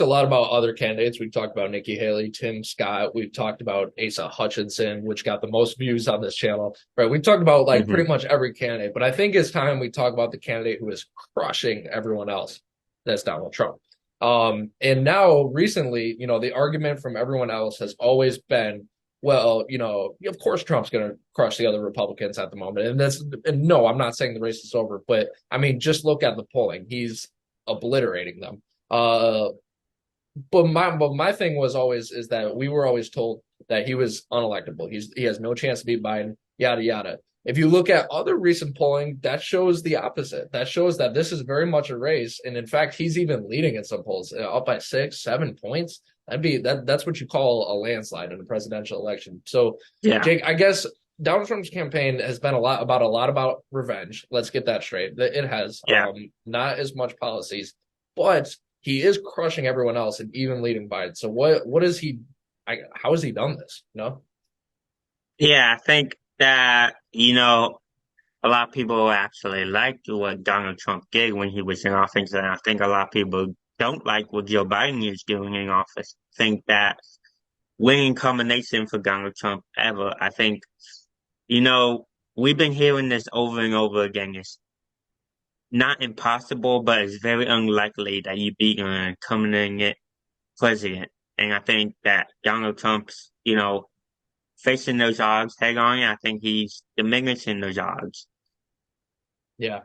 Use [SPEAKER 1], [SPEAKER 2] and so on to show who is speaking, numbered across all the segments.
[SPEAKER 1] a lot about other candidates. We've talked about Nikki Haley, Tim Scott. We've talked about Asa Hutchinson, which got the most views on this channel. Right. We've talked about like
[SPEAKER 2] Hmm.
[SPEAKER 1] pretty much every candidate, but I think it's time we talk about the candidate who is crushing everyone else. That's Donald Trump. And now recently, the argument from everyone else has always been, well, of course Trump's going to crush the other Republicans at the moment. And no, I'm not saying the race is over, but I mean, just look at the polling. He's obliterating them. Uh, but my thing was always is that we were always told that he was unelectable. He has no chance to beat Biden, yada yada. If you look at other recent polling, that shows the opposite. That shows that this is very much a race, and in fact, he's even leading in some polls, up by 6, 7 points. That's what you call a landslide in a presidential election. So,
[SPEAKER 2] Yeah,
[SPEAKER 1] Jake, I guess Donald Trump's campaign has been a lot about revenge. Let's get that straight. It has
[SPEAKER 2] yeah,
[SPEAKER 1] not as much policies, but he is crushing everyone else and even leading Biden. So what is he? How has he done this? No.
[SPEAKER 2] yeah. I think that, a lot of people actually liked what Donald Trump did when he was in office, and I think a lot of people don't like what Joe Biden is doing in office. I think that winning combination for Donald Trump ever. I think, you know, we've been hearing this over and over again. It's not impossible, but it's very unlikely that you beat an incumbent president. And I think that Donald Trump's, facing those odds head on. I think he's diminishing those odds.
[SPEAKER 1] Yeah.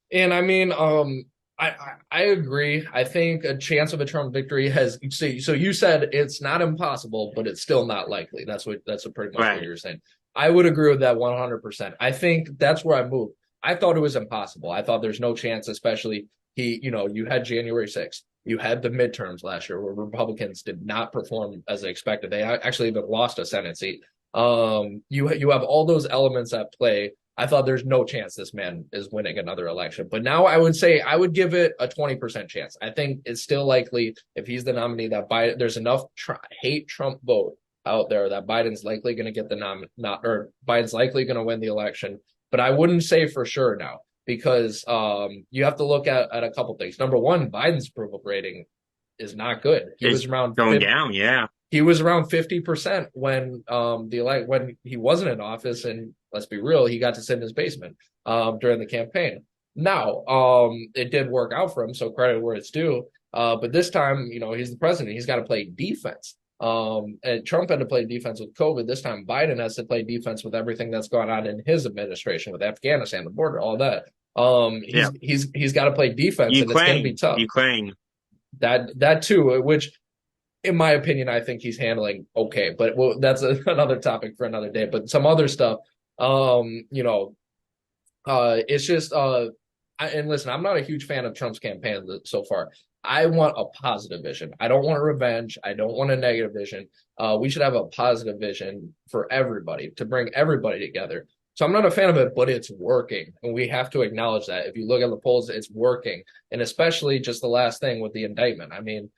[SPEAKER 1] And I mean, I agree. I think a chance of a Trump victory has so you said it's not impossible, but it's still not likely. That's pretty much what
[SPEAKER 2] Right.
[SPEAKER 1] you're saying. I would agree with that 100%. I think that's where I moved. I thought it was impossible. I thought there's no chance, especially you had January 6th. You had the midterms last year where Republicans did not perform as expected. They actually even lost a Senate seat. You have all those elements at play. I thought there's no chance this man is winning another election. But now I would say I would give it a 20% chance. I think it's still likely if he's the nominee that Biden, there's enough hate Trump vote out there that Biden's likely going to get the not or Biden's likely going to win the election. But I wouldn't say for sure now because you have to look at a couple things. Number one, Biden's approval rating is not good. He was
[SPEAKER 2] It's
[SPEAKER 1] around
[SPEAKER 2] going
[SPEAKER 1] 50,
[SPEAKER 2] down. Yeah.
[SPEAKER 1] he was around 50% when when he wasn't in office, and let's be real, he got to sit in his basement during the campaign. Now, it did work out for him, so credit where it's due. But this time, he's the president. He's got to play defense. And Trump had to play defense with COVID. This time, Biden has to play defense with everything that's going on in his administration, with Afghanistan, the border, all that.
[SPEAKER 2] Yeah.
[SPEAKER 1] He's got to play defense, and it's going to be tough.
[SPEAKER 2] Ukraine.
[SPEAKER 1] That too, which in my opinion, I think he's handling okay. But that's another topic for another day. But some other stuff, it's just and listen, I'm not a huge fan of Trump's campaign so far. I want a positive vision. I don't want revenge. I don't want a negative vision. We should have a positive vision for everybody to bring everybody together. So I'm not a fan of it, but it's working, and we have to acknowledge that. If you look at the polls, it's working, and especially just the last thing with the indictment. I mean,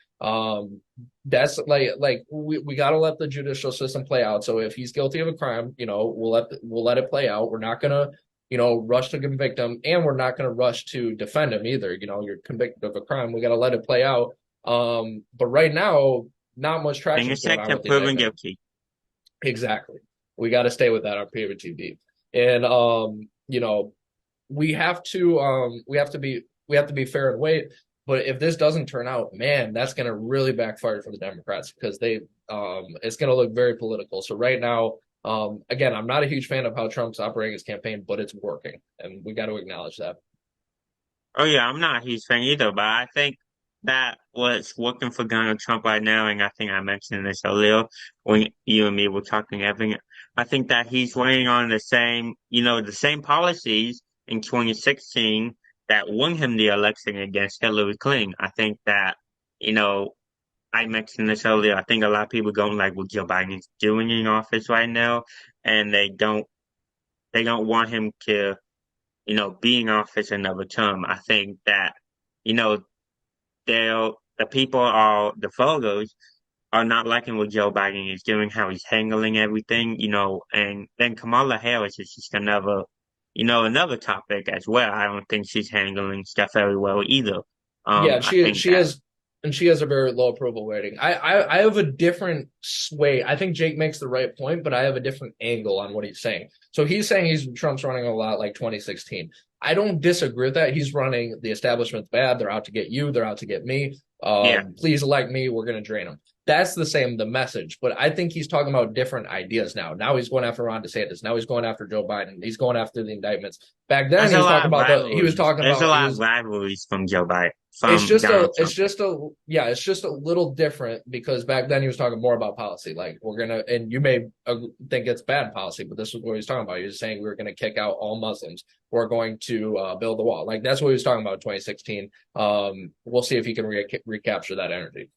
[SPEAKER 1] that's like we got to let the judicial system play out. So if he's guilty of a crime, we'll let it play out. We're not gonna rush to convict him, and we're not gonna rush to defend him either. You're convicted of a crime, we got to let it play out. But right now, not much
[SPEAKER 2] And
[SPEAKER 1] traction is
[SPEAKER 2] it's
[SPEAKER 1] going
[SPEAKER 2] like
[SPEAKER 1] on
[SPEAKER 2] they're
[SPEAKER 1] with the
[SPEAKER 2] proven
[SPEAKER 1] indictment.
[SPEAKER 2] guilty.
[SPEAKER 1] Exactly, we got to stay with that on PWTB, and we have to be fair and wait. But if this doesn't turn out, man, that's going to really backfire for the Democrats because it's going to look very political. So right now, again, I'm not a huge fan of how Trump's operating his campaign, but it's working, and we got to acknowledge that.
[SPEAKER 2] Oh yeah, I'm not a huge fan either, but I think that what's working for Donald Trump right now, and I think I mentioned this earlier when you and me were talking, Evan. I think that he's running on the same policies in 2016 that won him the election against Hillary Clinton. I think that, you know, I mentioned this earlier. I think a lot of people don't like what Joe Biden is doing in office right now, and they don't want him to being office another term. I think that, you know, the people are, the voters are not liking what Joe Biden is doing, how he's handling everything, and then Kamala Harris is just another topic as well. I don't think she's handling stuff very well either.
[SPEAKER 1] Yeah,
[SPEAKER 2] I
[SPEAKER 1] she
[SPEAKER 2] think
[SPEAKER 1] she
[SPEAKER 2] that,
[SPEAKER 1] has. and she has a very low approval rating. I have a different sway. I think Jake makes the right point, but I have a different angle on what he's saying. So he's saying Trump's running a lot like 2016. I don't disagree with that. He's running the establishment's bad. They're out to get you. They're out to get me.
[SPEAKER 2] Yeah.
[SPEAKER 1] Please elect me. We're going to drain them. That's the message. But I think he's talking about different ideas now. Now he's going after Ron DeSantis. Now he's going after Joe Biden. He's going after the indictments. Back then
[SPEAKER 2] There's
[SPEAKER 1] he
[SPEAKER 2] a
[SPEAKER 1] was
[SPEAKER 2] lot
[SPEAKER 1] talking
[SPEAKER 2] of
[SPEAKER 1] about
[SPEAKER 2] rivalries. There's a lot of rivalries from Joe Biden, from Donald Trump.
[SPEAKER 1] It's just a little different because back then he was talking more about policy. Like and you may think it's bad policy, but this is what he was talking about. He was saying we were going to kick out all Muslims. We're going to build the wall. Like that's what he was talking about in 2016. We'll see if he can recapture that energy.